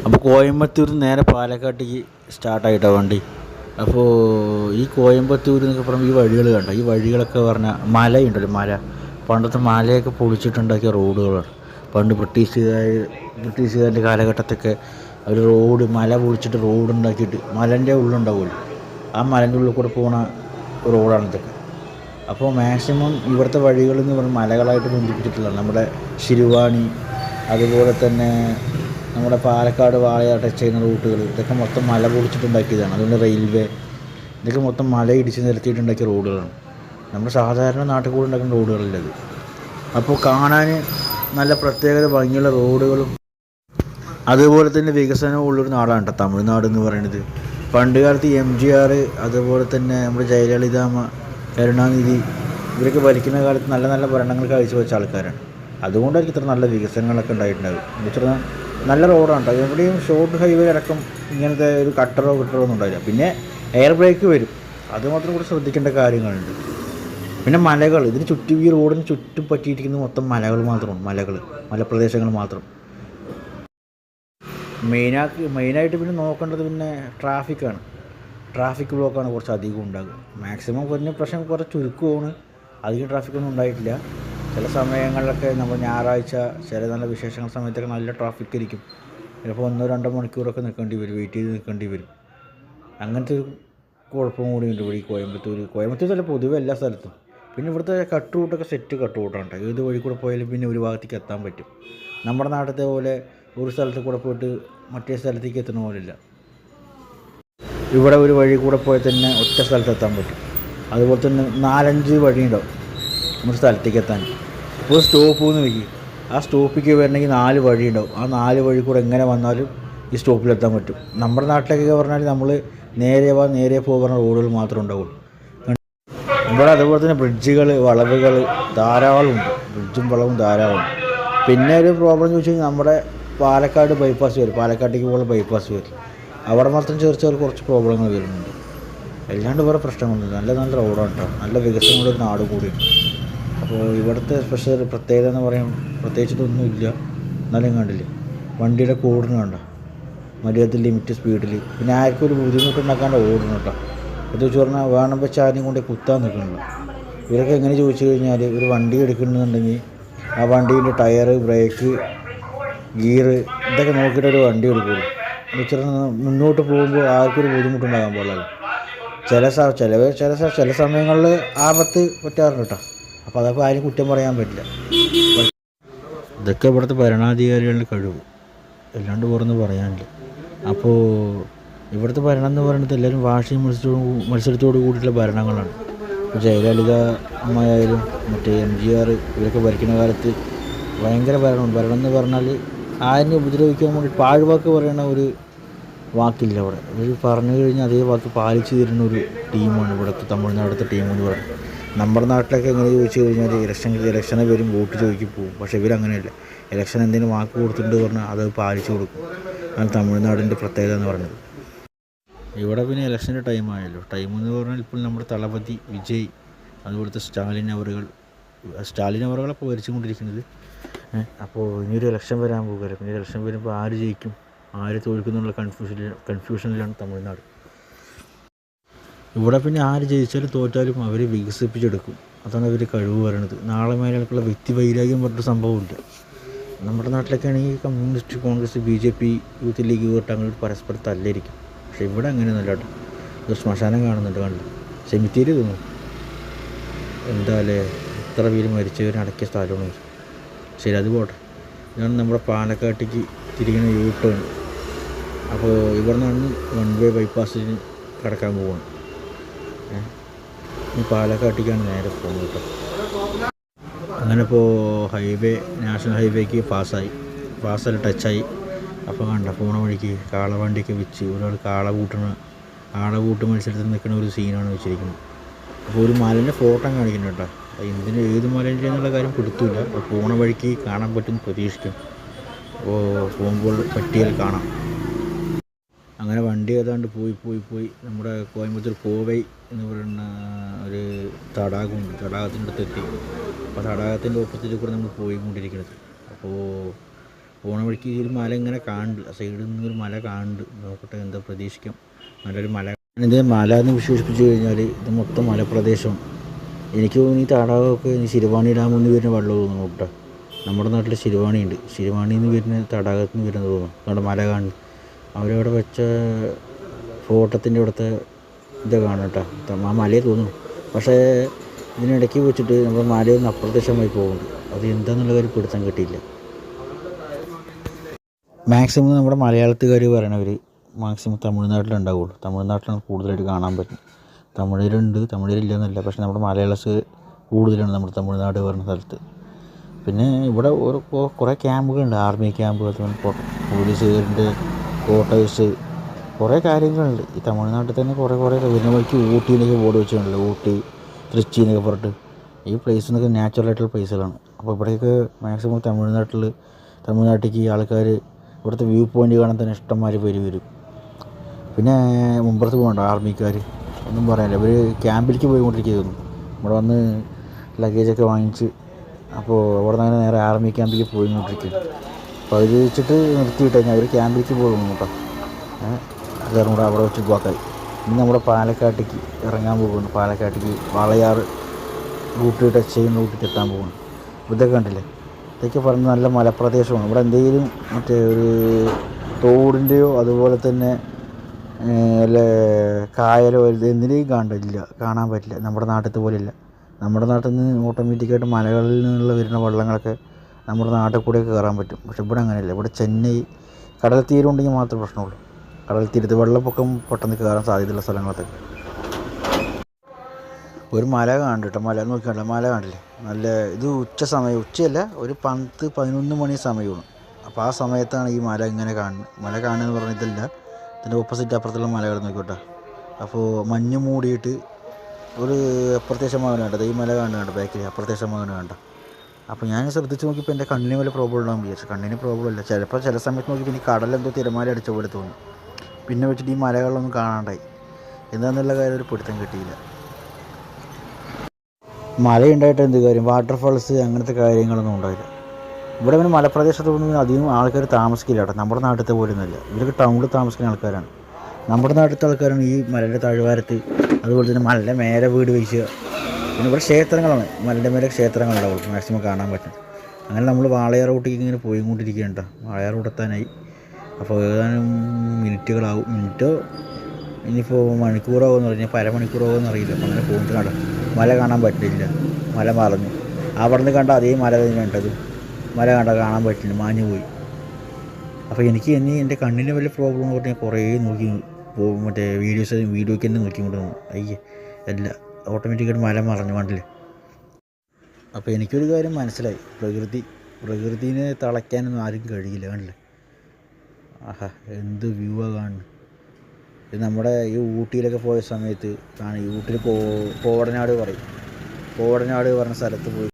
അപ്പോൾ കോയമ്പത്തൂർ നേരെ പാലക്കാട്ടേക്ക് സ്റ്റാർട്ടായിട്ടാണ് വണ്ടി. അപ്പോൾ ഈ കോയമ്പത്തൂർ എന്നൊക്കെ പറയുമ്പോൾ ഈ വഴികൾ കണ്ടോ, ഈ വഴികളൊക്കെ പറഞ്ഞാൽ മലയുണ്ടല്ലോ, മല, പണ്ടത്തെ മലയൊക്കെ പൊളിച്ചിട്ടുണ്ടാക്കിയ റോഡുകളാണ്. പണ്ട് ബ്രിട്ടീഷുകാരുടെ കാലഘട്ടത്തൊക്കെ അവർ മല പൊളിച്ചിട്ട് റോഡ് ഉണ്ടാക്കിയിട്ട് മലേൻ്റെ ഉള്ളുണ്ടാവുമല്ലോ, ആ മലേൻ്റെ ഉള്ളിൽ കൂടെ പോകുന്ന റോഡാണ് ഇതൊക്കെ. അപ്പോൾ മാക്സിമം ഇവിടുത്തെ വഴികളെന്ന് പറഞ്ഞാൽ മലകളായിട്ട് ബന്ധിപ്പിച്ചിട്ടുള്ളതാണ്. നമ്മുടെ ശിരുവാണി, അതുപോലെ തന്നെ നമ്മുടെ പാലക്കാട് വാളയാർ ടച്ച് ചെയ്യുന്ന റൂട്ടുകൾ, ഇതൊക്കെ മൊത്തം മല പൊളിച്ചിട്ടുണ്ടാക്കിയതാണ്. അതുകൊണ്ട് റെയിൽവേ, ഇതൊക്കെ മൊത്തം മല ഇടിച്ച് നിരത്തിയിട്ടുണ്ടാക്കിയ റോഡുകളാണ്. നമ്മുടെ സാധാരണ നാട്ടിൽ കൂടെ ഉണ്ടാക്കുന്ന റോഡുകളല്ലത്. അപ്പോൾ കാണാൻ നല്ല പ്രത്യേകത ഭംഗിയുള്ള റോഡുകളും അതുപോലെ തന്നെ വികസനവും ഉള്ളൊരു നാടാണ് കേട്ടോ തമിഴ്നാട് എന്ന് പറയുന്നത്. പണ്ട് കാലത്ത് MGR, അതുപോലെ തന്നെ നമ്മുടെ ജയലളിത, കരുണാനിധി, ഇവരൊക്കെ ഭരിക്കുന്ന കാലത്ത് നല്ല നല്ല ഭരണങ്ങൾ കാഴ്ചവെച്ച ആൾക്കാരാണ്. അതുകൊണ്ടായിരിക്കും ഇത്ര നല്ല വികസനങ്ങളൊക്കെ ഉണ്ടായിട്ടുണ്ടാകും. എന്ന് വെച്ചാൽ നല്ല റോഡാണ് കേട്ടോ. എവിടെയും ഷോർട്ട് ഹൈവേ അടക്കം ഇങ്ങനത്തെ ഒരു കട്ടറോ ഒന്നും ഉണ്ടാവില്ല. പിന്നെ എയർ ബ്രേക്ക് വരും, അതുമാത്രം കൂടി ശ്രദ്ധിക്കേണ്ട കാര്യങ്ങളുണ്ട്. പിന്നെ മലകൾ, ഇതിന് ചുറ്റും, ഈ റോഡിന് ചുറ്റും പറ്റിയിരിക്കുന്നത് മൊത്തം മലകൾ മാത്രമാണ്, മലപ്രദേശങ്ങൾ മാത്രം. മെയിനായിട്ട് പിന്നെ നോക്കേണ്ടത് പിന്നെ ട്രാഫിക്കാണ്. ട്രാഫിക് ബ്ലോക്കാണ് കുറച്ച് അധികം ഉണ്ടാകുക. മാക്സിമം കുറഞ്ഞ പ്രശ്നം കുറച്ച് ചുരുക്കമാണ്, അധികം ട്രാഫിക്കൊന്നും ഉണ്ടായിട്ടില്ല. ചില സമയങ്ങളിലൊക്കെ നമ്മൾ ഞായറാഴ്ച ചില നല്ല വിശേഷങ്ങൾ സമയത്തൊക്കെ നല്ല ട്രാഫിക് ആയിരിക്കും. ചിലപ്പോൾ 1-2 മണിക്കൂറൊക്കെ വെയിറ്റ് ചെയ്ത് നിൽക്കേണ്ടി വരും. അങ്ങനത്തെ ഒരു കുഴപ്പം കൂടിയുണ്ട് ഇവിടെ ഈ കോയമ്പത്തൂർ അല്ല, പൊതുവെ എല്ലാ സ്ഥലത്തും. പിന്നെ ഇവിടുത്തെ കട്ട് റൂട്ടൊക്കെ സെറ്റ് കട്ട് റൂട്ടാണ്. ഏത് വഴി കൂടെ പോയാലും പിന്നെ ഒരു ഭാഗത്തേക്ക് എത്താൻ പറ്റും. നമ്മുടെ നാട്ടിലത്തെ പോലെ ഒരു സ്ഥലത്ത് കൂടെ പോയിട്ട് മറ്റേ സ്ഥലത്തേക്ക് എത്തുന്ന പോലില്ല. ഇവിടെ ഒരു വഴി കൂടെ പോയാൽ തന്നെ ഒറ്റ സ്ഥലത്ത് എത്താൻ പറ്റും. അതുപോലെ തന്നെ 4-5 വഴിയുണ്ടാവും ഒരു സ്ഥലത്തേക്ക് എത്താൻ. ഇപ്പോൾ സ്റ്റോപ്പ് എന്ന് വയ്ക്കും, ആ സ്റ്റോപ്പിലേക്ക് വരണമെങ്കിൽ 4 വഴിയുണ്ടാവും. ആ 4 വഴി കൂടെ എങ്ങനെ വന്നാലും ഈ സ്റ്റോപ്പിലെത്താൻ പറ്റും. നമ്മുടെ നാട്ടിലേക്കൊക്കെ പറഞ്ഞാൽ നമ്മൾ നേരെ പോകുന്ന റോഡുകൾ മാത്രമേ ഉണ്ടാവുള്ളൂ. ഇവിടെ അതുപോലെ തന്നെ ബ്രിഡ്ജുകൾ, വളവുകൾ ധാരാളമുണ്ട്. ബ്രിഡ്ജും വളവും ധാരാളമുണ്ട്. പിന്നെ ഒരു പ്രോബ്ലം ചോദിച്ചു കഴിഞ്ഞാൽ നമ്മുടെ പാലക്കാട് ബൈപ്പാസ് വരും, പാലക്കാട്ടേക്ക് പോകുന്ന ബൈപ്പാസ് വരും. അവിടെ മാത്രം ചേർച്ചാൽ കുറച്ച് പ്രോബ്ലങ്ങൾ വരുന്നുണ്ട്. അല്ലാണ്ട് വേറെ പ്രശ്നങ്ങളൊന്നുമില്ല. നല്ല റോഡാണ് കേട്ടോ. നല്ല വികസനമുള്ളൊരു നാട് കൂടിയാണ്. അപ്പോൾ ഇവിടുത്തെ സ്പെഷ്യൽ പ്രത്യേകത എന്ന് പറയാൻ പ്രത്യേകിച്ചിട്ടൊന്നുമില്ല. എന്നാലും കണ്ടില്ല, വണ്ടിയുടെ കോഡിന് കണ്ട മര്യാദ ലിമിറ്റ് സ്പീഡിൽ. പിന്നെ ആർക്കും ഒരു ബുദ്ധിമുട്ടുണ്ടാക്കാണ്ട് ഓടണം കേട്ടോ. അത് വെച്ച് പറഞ്ഞാൽ വേണം വെച്ച് ആരും കൊണ്ട് കുത്താൻ നിൽക്കണില്ല. ഇവരൊക്കെ എങ്ങനെ ചോദിച്ചു കഴിഞ്ഞാൽ, ഒരു വണ്ടി എടുക്കണമെന്നുണ്ടെങ്കിൽ ആ വണ്ടീൻ്റെ ടയറ്, ബ്രേക്ക്, ഗിയർ ഇതൊക്കെ നോക്കിയിട്ടൊരു വണ്ടി എടുക്കുള്ളൂ. എന്ന് വെച്ചാൽ മുന്നോട്ട് പോകുമ്പോൾ ആർക്കൊരു ബുദ്ധിമുട്ടുണ്ടാകാൻ പാടില്ല. ചില സമയങ്ങളിൽ ആപത്ത് പറ്റാറുണ്ട് കേട്ടോ. അപ്പോൾ അതൊക്കെ ആരും കുറ്റം പറയാൻ പറ്റില്ല. ഇതൊക്കെ ഇവിടുത്തെ ഭരണാധികാരികളുടെ കഴിവ്, അല്ലാണ്ട് പുറന്ന് പറയാനില്ല. അപ്പോൾ ഇവിടുത്തെ ഭരണം എന്ന് പറയുന്നത് എല്ലാവരും വാശിയും മത്സരത്തോട് കൂടിയിട്ടുള്ള ഭരണങ്ങളാണ്. ഇപ്പോൾ ജയലളിത അമ്മയായാലും മറ്റേ MGR ഇവരൊക്കെ ഭരിക്കുന്ന കാലത്ത് ഭയങ്കര ഭരണം എന്ന് പറഞ്ഞാൽ ആരിനെ ഉപദ്രവിക്കാൻ വേണ്ടി പാഴ്വാക്ക് പറയുന്ന ഒരു വാക്കില്ല അവിടെ. ഇവർ പറഞ്ഞു കഴിഞ്ഞാൽ അതേ വാക്ക് പാലിച്ചു തരുന്ന ഒരു ടീമാണ് ഇവിടുത്തെ തമിഴ്നാട്ടിലത്തെ ടീമെന്ന് പറയുന്നത്. നമ്മുടെ നാട്ടിലൊക്കെ എങ്ങനെ ചോദിച്ചു കഴിഞ്ഞാൽ ഇലക്ഷന് വരും, വോട്ട് ചോദിക്കും, പോകും. പക്ഷേ ഇവരങ്ങനെയല്ല. ഇലക്ഷൻ എന്തെങ്കിലും വാക്ക് കൊടുത്തിട്ടുണ്ട് പറഞ്ഞാൽ അത് പാലിച്ചു കൊടുക്കും. അതാണ് തമിഴ്നാടിൻ്റെ പ്രത്യേകത എന്ന് പറയുന്നത്. ഇവിടെ പിന്നെ ഇലക്ഷൻ്റെ ടൈമായല്ലോ. ടൈമെന്ന് പറഞ്ഞാൽ ഇപ്പോൾ നമ്മുടെ തളപതി വിജയ്, അതുപോലത്തെ സ്റ്റാലിൻ അവറുകളപ്പോൾ ഭരിച്ചുകൊണ്ടിരിക്കുന്നത്. അപ്പോൾ ഇനിയൊരു ഇലക്ഷൻ വരാൻ പോകുകയല്ലേ. പിന്നെ ഇലക്ഷൻ വരുമ്പോൾ ആര് ജയിക്കും, ആര് തോൽക്കുന്നുള്ള കൺഫ്യൂഷനിലാണ് തമിഴ്നാട്. ഇവിടെ പിന്നെ ആര് ജയിച്ചാലും തോറ്റാലും അവർ വികസിപ്പിച്ചെടുക്കും. അതാണ് അവർ കഴിവ് പറയണത്. നാളെ മേലേക്കുള്ള വ്യക്തിവൈരാഗ്യം പറഞ്ഞ സംഭവമില്ല. നമ്മുടെ നാട്ടിലൊക്കെ ആണെങ്കിൽ communist, Congress, BJP, youth league പോയിട്ട് അങ്ങനെ പരസ്പരം തല്ലായിരിക്കും. പക്ഷേ ഇവിടെ അങ്ങനെയൊന്നുമല്ല കേട്ടോ. ഒരു ശ്മശാനം കാണുന്നുണ്ട്, കണ്ടു സെമിത്തേരി തോന്നുന്നു. എന്തായാലേ ഇത്ര പേര് മരിച്ചവരടക്കിയ സ്ഥലമാണ്. ശരി, അത് പോട്ടെ. ഇതാണ് നമ്മുടെ പാലക്കാട്ടേക്ക് തിരിക്കുന്ന U-ടേൺ. അപ്പോൾ ഇവിടെ നിന്നാണ് 1 വേ ബൈപ്പാസിന് കടക്കാൻ പോവുകയാണ്. ഈ പാലക്കാട്ടേക്കാണ് നേരെ പോകുന്നത് കേട്ടോ. അങ്ങനെ ഇപ്പോൾ നാഷണൽ ഹൈവേക്ക് പാസ്സെല്ലാം ടച്ചായി. അപ്പോൾ കണ്ട പോണ വഴിക്ക് കാളവണ്ടിയൊക്കെ വെച്ച് ഒരാൾ കാളകൂട്ട് മത്സരത്തിൽ നിൽക്കുന്ന ഒരു സീനാണ് വെച്ചിരിക്കുന്നത്. അപ്പോൾ ഒരു മലേൻ്റെ ഫോട്ടോ കാണിക്കുന്നുണ്ട് കേട്ടോ. എന്തിനും ഏത് മലേൻ്റെ എന്നുള്ള കാര്യം കൊടുത്തില്ല. അപ്പോൾ പോണ വഴിക്ക് കാണാൻ പറ്റുമെന്ന് പ്രതീക്ഷിക്കും. അപ്പോൾ പോകുമ്പോൾ പറ്റിയാൽ കാണാം. അങ്ങനെ വണ്ടി ഏതാണ്ട് പോയി നമ്മുടെ കോയമ്പത്തൂർ കോവൈ എന്ന് പറയുന്ന ഒരു തടാകമുണ്ട്. തടാകത്തിൻ്റെ അടുത്തെത്തി. അപ്പോൾ തടാകത്തിൻ്റെ ഓപ്പോസിറ്റിൽ കൂടെ നമ്മൾ പോയിക്കൊണ്ടിരിക്കുന്നത്. അപ്പോൾ പോണ വഴിക്ക് ഈ ഒരു മല ഇങ്ങനെ കാണുന്നുണ്ട്, സൈഡിൽ നിന്ന് ഒരു മല കാണുന്നുണ്ട്. നോക്കട്ടെ എന്താ പ്രതീക്ഷിക്കാം. നല്ലൊരു മല. ഇത് മല എന്ന് വിശേഷിപ്പിച്ച് കഴിഞ്ഞാൽ ഇത് മൊത്തം മലപ്രദേശമാണ്. എനിക്ക് തോന്നുന്നു ഈ തടാകമൊക്കെ ശിരുവാണി ഡാമിൽ നിന്ന് വരുന്ന വെള്ളം തോന്നുന്നു കേട്ടോ. നമ്മുടെ നാട്ടിൽ ശിരുവാണി ഉണ്ട്, ശിരുവാണിയിൽ നിന്ന് വരുന്ന തടാകത്തിൽ നിന്ന് വരുന്നത് തോന്നുന്നു. നമ്മുടെ മല കാണുന്നു, അവരവിടെ വെച്ച ഫോട്ടത്തിൻ്റെ അവിടുത്തെ ഇത് കാണാം കേട്ടോ. ആ മലയെ തോന്നുന്നു. പക്ഷേ ഇതിനിടയ്ക്ക് വെച്ചിട്ട് നമ്മുടെ മലയിൽ നിന്ന് അപ്രത്യക്ഷമായി പോകുന്നുണ്ട്. അത് എന്താണെന്നുള്ള കാര്യം പിടുത്തം കിട്ടിയില്ല. മാക്സിമം നമ്മുടെ മലയാളത്തുകാർ പറയണവർ മാക്സിമം തമിഴ്നാട്ടിലുണ്ടാവുള്ളൂ. തമിഴ്നാട്ടിലാണ് കൂടുതലായിട്ട് കാണാൻ പറ്റും. തമിഴരുണ്ട്, തമിഴരില്ലെന്നല്ല, പക്ഷേ നമ്മുടെ മലയാളീസ് കൂടുതലാണ് നമ്മുടെ തമിഴ്നാട് പറഞ്ഞ സ്ഥലത്ത്. പിന്നെ ഇവിടെ ഒരു കുറേ ക്യാമ്പുകളുണ്ട്, ആർമി ക്യാമ്പ്, അതുപോലെ പോലീസുകാരുടെ ക്വാർട്ടേഴ്സ്, കുറേ കാര്യങ്ങളുണ്ട് ഈ തമിഴ്നാട്ടിൽ തന്നെ. കുറേ പിന്നെ വഴിക്ക് ഊട്ടിയിലേക്ക് ബോർഡ് വെച്ചിട്ടുണ്ടല്ലോ, ഊട്ടി തൃച്ചി എന്നൊക്കെ പറഞ്ഞിട്ട്. ഈ പ്ലേസ് എന്നൊക്കെ നാച്ചുറലായിട്ടുള്ള പ്ലേസുകളാണ്. അപ്പോൾ ഇവിടേക്ക് മാക്സിമം തമിഴ്നാട്ടിലേക്ക് ആൾക്കാർ ഇവിടുത്തെ വ്യൂ പോയിൻ്റ് കാണാൻ തന്നെ ഇഷ്ടംമാതിരി പേര് വരും. പിന്നെ മുമ്പത്ത് പോകണ്ട ആർമിക്കാർ, ഒന്നും പറയാനില്ല, ഇവർ ക്യാമ്പിലേക്ക് പോയിക്കൊണ്ടിരിക്കുന്നു. ഇവിടെ വന്ന് ലഗേജൊക്കെ വാങ്ങിച്ച് അപ്പോൾ അവിടെ നിന്ന് നേരെ ആർമി ക്യാമ്പിലേക്ക് പോയിക്കൊണ്ടിരിക്കും. അപ്പോൾ അത് വെച്ചിട്ട് നിർത്തിയിട്ട് കഴിഞ്ഞാൽ അവർ ക്യാമ്പിലേക്ക് പോകുന്നു കേട്ടോ. കാരണം കൂടെ അവിടെ വെച്ച് ബ്ലോക്കായി. ഇന്ന് നമ്മുടെ പാലക്കാട്ടേക്ക് ഇറങ്ങാൻ പോകുന്നു. പാലക്കാട്ടേക്ക് വാളയാർ റൂട്ട് ടച്ച് ചെയ്യുന്ന റൂട്ടിൽ എത്താൻ പോകുന്നു. ഇതൊക്കെ കണ്ടില്ലേ, ഇതൊക്കെ പറഞ്ഞ നല്ല മലപ്രദേശമാണ്. ഇവിടെ എന്തെങ്കിലും മറ്റേ ഒരു തോടിൻ്റെയോ അതുപോലെ തന്നെ അല്ല കായലോ എന്തിനേയും കാണാൻ പറ്റില്ല. നമ്മുടെ നാട്ടിലത്തെ പോലെയല്ല. നമ്മുടെ നാട്ടിൽ നിന്ന് ഓട്ടോമാറ്റിക്കായിട്ട് മലകളിൽ നിന്നുള്ള വരുന്ന വെള്ളങ്ങളൊക്കെ നമ്മുടെ നാട്ടിൽ കൂടെയൊക്കെ കയറാൻ പറ്റും. പക്ഷെ ഇവിടെ അങ്ങനെയല്ല. ഇവിടെ ചെന്നൈ കടൽ തീരം ഉണ്ടെങ്കിൽ മാത്രമേ പ്രശ്നമുള്ളൂ. കടൽ തീരത്ത് വെള്ളപ്പൊക്കം പെട്ടെന്ന് കയറാൻ സാധ്യതയുള്ള സ്ഥലങ്ങളൊക്കെ. ഒരു മല കാണുന്നുണ്ട്, മല നോക്കിക്കണ്ട, മല കാണില്ലേ നല്ല. ഇത് ഉച്ചയല്ല, ഒരു 10-11 മണി സമയമാണ്. അപ്പോൾ ആ സമയത്താണ് ഈ മല ഇങ്ങനെ കാണുന്നത്. മല കാണുകയെന്ന് പറഞ്ഞിട്ടില്ല, ഇതിൻ്റെ ഓപ്പോസിറ്റ് അപ്പുറത്തുള്ള മലകൾ നോക്കിക്കോട്ടെ. അപ്പോൾ മഞ്ഞ് മൂടിയിട്ട് ഒരു അപ്രത്യക്ഷമാകാൻ വേണ്ട ഈ മല കാണുന്നുണ്ട്, ബാക്കിൽ അപ്രത്യക്ഷമാകാൻ വേണ്ട. അപ്പോൾ ഞാൻ ശ്രദ്ധിച്ച് നോക്കിയപ്പോൾ എൻ്റെ കണ്ണിന് വല്ല പ്രോബ്ലം ഉണ്ടാകും വിചാരിച്ചു. കണ്ണിന് പ്രോബ്ലം ഇല്ല. ചില സമയത്ത് നോക്കിയപ്പോൾ ഇനി കടലെന്തോ തിരമാല അടിച്ച പോലെ തോന്നി. പിന്നെ വെച്ചിട്ട് ഈ മലകളിലൊന്നും കാണാണ്ടായി. എന്താണെന്നുള്ള കാര്യം ഒരു പിടുത്തം കിട്ടിയില്ല. മലയുണ്ടായിട്ട് എന്ത് കാര്യം, വാട്ടർഫാൾസ് അങ്ങനത്തെ കാര്യങ്ങളൊന്നും ഉണ്ടായില്ല. ഇവിടെ പിന്നെ മലപ്രദേശത്തൊന്നും അധികം ആൾക്കാർ താമസിക്കില്ല കേട്ടോ. നമ്മുടെ നാട്ടിലത്തെ പോലെയൊന്നുമല്ല. ഇവരൊക്കെ ടൗണിൽ താമസിക്കുന്ന ആൾക്കാരാണ്. നമ്മുടെ നാട്ടിലത്തെ ആൾക്കാരാണ് ഈ മലയുടെ താഴ്വാരത്ത്, അതുപോലെ തന്നെ മലയുടെ മേലെ വീട് വയ്ക്കുക. പിന്നെ ഇവിടെ ക്ഷേത്രങ്ങളാണ്, മലയുടെ മേലെ ക്ഷേത്രങ്ങളുണ്ടാവും മാക്സിമം കാണാൻ പറ്റും. അങ്ങനെ നമ്മൾ വാളയാർ റൂട്ടിലേക്ക് ഇങ്ങനെ പോയിക്കൊണ്ടിരിക്കുകയാണ് കേട്ടോ. വാളയാർ റൂട്ടെത്താനായി. അപ്പോൾ ഏതാനും മിനിറ്റുകളാവും, മിനിറ്റോ ഇനിയിപ്പോൾ മണിക്കൂറാവുമെന്ന് പറഞ്ഞാൽ അരമണിക്കൂറാവുമെന്ന് അറിയില്ല. അപ്പോൾ അങ്ങനെ പോകുന്നത് കണ്ട മല കാണാൻ പറ്റില്ല, മല മറഞ്ഞു. അവിടെ നിന്ന് കണ്ട അതേ മല തന്നെ കണ്ടത്, മല കാണാൻ പറ്റില്ല, മാഞ്ഞു പോയി. അപ്പോൾ എനിക്ക് എൻ്റെ കണ്ണിന് വലിയ പ്രോബ്ലം എന്ന് പറഞ്ഞാൽ കുറേ നോക്കി മറ്റേ വീഡിയോയ്ക്ക് തന്നെ നോക്കിക്കൊണ്ട് പോകും. അല്ല ഓട്ടോമാറ്റിക്കായിട്ട് മല മറഞ്ഞു കണ്ടില്ലേ. അപ്പോൾ എനിക്കൊരു കാര്യം മനസ്സിലായി, പ്രകൃതിനെ തളയ്ക്കാനൊന്നും ആരും കഴിയില്ല. കണ്ടില്ലേ, ആഹാ എന്ത് വ്യൂവാണ് കാണുന്നത്. ഇത് നമ്മുടെ ഈ ഊട്ടിയിലൊക്കെ പോയ സമയത്ത് ഈ ഊട്ടിയിൽ കോടനാട് പറഞ്ഞ സ്ഥലത്ത് പോയി